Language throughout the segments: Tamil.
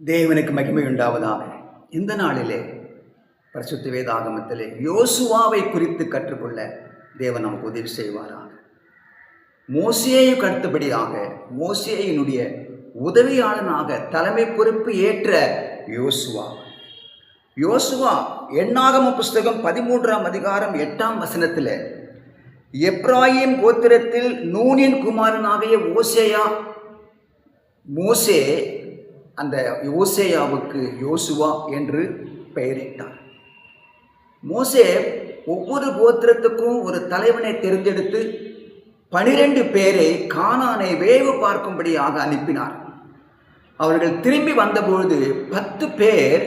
தேவனுக்கு மகிமை உண்டாவதாக. இந்த நாளிலே பரிசுத்த வேதாகமத்திலே யோசுவாவை குறித்து கற்றுக்கொள்ள தேவன் நமக்கு உதவி செய்வாராக. மோசேயை அடுத்தபடியாக மோசேயினுடைய உதவியாளனாக தலைமை பொறுப்பு ஏற்ற யோசுவா எண்ணாகம புஸ்தகம் 13ஆம் அதிகாரம் 8ஆம் வசனத்தில் எப்ராயிம் கோத்திரத்தில் நூனின் குமாரனாகிய மோசே அந்த யோசேயாவுக்கு யோசுவா என்று பெயரிட்டார். மோசே ஒவ்வொரு கோத்திரத்துக்கும் ஒரு தலைவனை தேர்ந்தெடுத்து 12 பேரை கானானை வேவு பார்க்கும்படியாக அனுப்பினார். அவர்கள் திரும்பி வந்தபொழுது 10 பேர்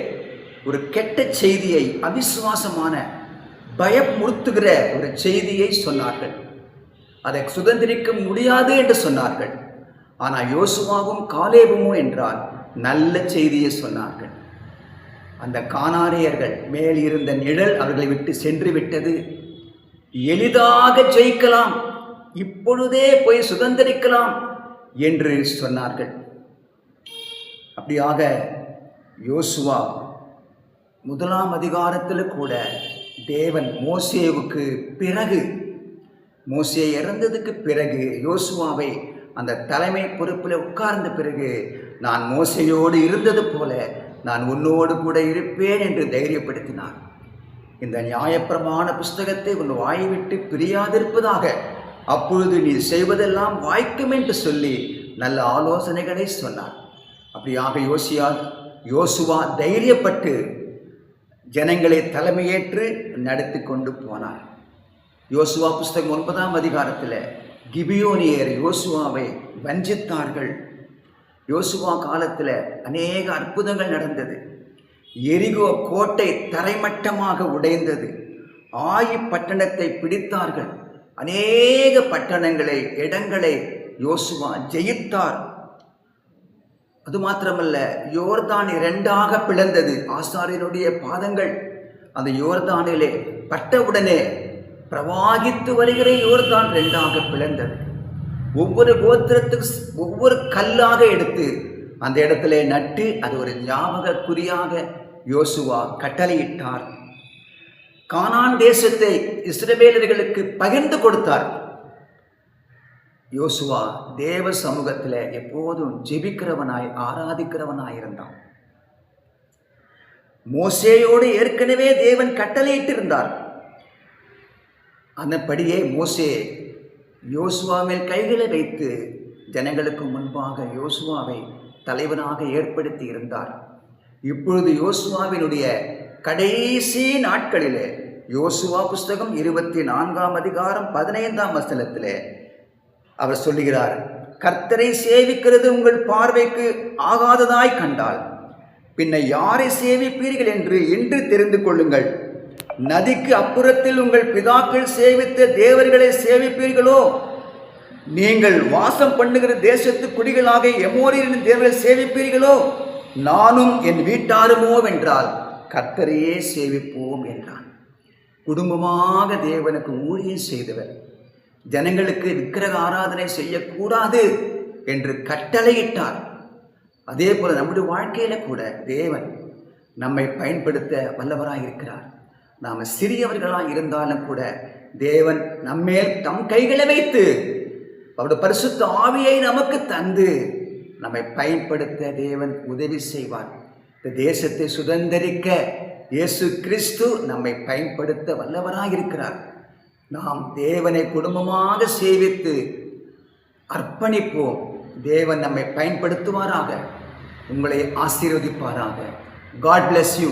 ஒரு கெட்ட செய்தியை, அவிசுவாசமான பயமுறுத்துகிற ஒரு செய்தியை சொன்னார்கள். அதை சுதந்திரிக்க முடியாது என்று சொன்னார்கள். ஆனால் யோசுவாவும் காலேபும் என்றால் நல்ல செய்தியை சொன்னார்கள். அந்த கானானியர்கள் மேல் இருந்த நிழல் அவர்களை விட்டு சென்று விட்டது. எளிதாக ஜெயிக்கலாம், இப்பொழுதே போய் சுதந்திரிக்கலாம் என்று சொன்னார்கள். அப்படியாக யோசுவா 1ஆம் அதிகாரத்தில் கூட தேவன் மோசேவுக்கு பிறகு, மோசே இறந்ததுக்கு பிறகு யோசுவாவை அந்த தலைமை பொறுப்பில் உட்கார்ந்த பிறகு, நான் மோசையோடு இருந்தது போல நான் உன்னோடு கூட இருப்பேன் என்று தைரியப்படுத்தினார். இந்த நியாயப்பிரமாண புஸ்தகத்தை உன் வாயை விட்டு பிரியாதிருப்பதாக, அப்பொழுது நீ செய்வதெல்லாம் வாய்க்கும் என்று சொல்லி நல்ல ஆலோசனைகளை சொன்னார். அப்படியாக யோசுவா தைரியப்பட்டு ஜனங்களை தலைமையேற்று நடத்தி கொண்டு போனார். யோசுவா புஸ்தகம் 9ஆம் அதிகாரத்தில் கிபியோனியர் யோசுவாவை வஞ்சித்தார்கள். யோசுவா காலத்தில் அநேக அற்புதங்கள் நடந்தது. எரிகோ கோட்டை தரைமட்டமாக உடைந்தது. ஆயி பட்டணத்தை பிடித்தார்கள். அநேக பட்டணங்களை, இடங்களை யோசுவா ஜெயித்தார். அது மாத்திரமல்ல, யோர்தான் 2ஆக பிளந்தது. ஆசாரியனுடைய பாதங்கள் அந்த யோர்தானிலே பட்டவுடனே பிரவாகித்து வருகிற யோர்தான் 2ஆக பிளந்தது. ஒவ்வொரு கோத்திரத்துக்கு ஒவ்வொரு கல்லாக எடுத்து அந்த இடத்துல நட்டு அது ஒரு ஞாபக குறியாக யோசுவா கட்டளையிட்டார். கானான் தேசத்தை இஸ்ரவேலர்களுக்கு பகிர்ந்து கொடுத்தார். யோசுவா தேவ சமூகத்தில் எப்போதும் ஜெபிக்கிறவனாய், ஆராதிக்கிறவனாய் இருந்தான். மோசேயோடு ஏற்கனவே தேவன் கட்டளையிட்டிருந்தார். அதன்படியே மோசே யோசுவா மேல் கைகளை வைத்து ஜனங்களுக்கு முன்பாக யோசுவாவை தலைவனாக ஏற்படுத்தி இருந்தார். இப்பொழுது யோசுவாவினுடைய கடைசி நாட்களிலே யோசுவா புஸ்தகம் 24ஆம் அதிகாரம் 15ஆம் வசனத்திலே அவர் சொல்லுகிறார், கர்த்தரை சேவிக்கிறது உங்கள் பார்வைக்கு ஆகாததாய் கண்டால் பின்ன யாரை சேவிப்பீர்கள் என்று தெரிந்து கொள்ளுங்கள். நதிக்கு அப்புறத்தில் உங்கள் பிதாக்கள் சேவித்த தேவர்களை சேவிப்பீர்களோ? நீங்கள் வாசம் பண்ணுகிற தேசத்து குடிகளாக எமோரியரின் தேவர்களை சேவிப்பீர்களோ? நானும் என் வீட்டாருமோ வென்றால் கர்த்தரையே சேவிப்போம் என்றான். குடும்பமாக தேவனுக்கு ஊழியம் செய்தவர், ஜனங்களுக்கு விக்கிரக ஆராதனை செய்யக்கூடாது என்று கட்டளையிட்டார். அதே போல நம்முடைய வாழ்க்கையில கூட தேவன் நம்மை பயன்படுத்த வல்லவராக இருக்கிறார். நாம் சிறியவர்களாக இருந்தாலும் கூட தேவன் நம்மேல் தம் கைகளை வைத்து அவருடைய பரிசுத்த ஆவியை நமக்கு தந்து நம்மை பயன்படுத்த தேவன் உதவி செய்வார். இந்த தேசத்தை சுதந்திரிக்க இயேசு கிறிஸ்து நம்மை பயன்படுத்த வல்லவராக இருக்கிறார். நாம் தேவனை குடும்பமாக சேவித்து அர்ப்பணிப்போம். தேவன் நம்மை பயன்படுத்துவாராக. உங்களை ஆசீர்வதிப்பாராக. God bless you.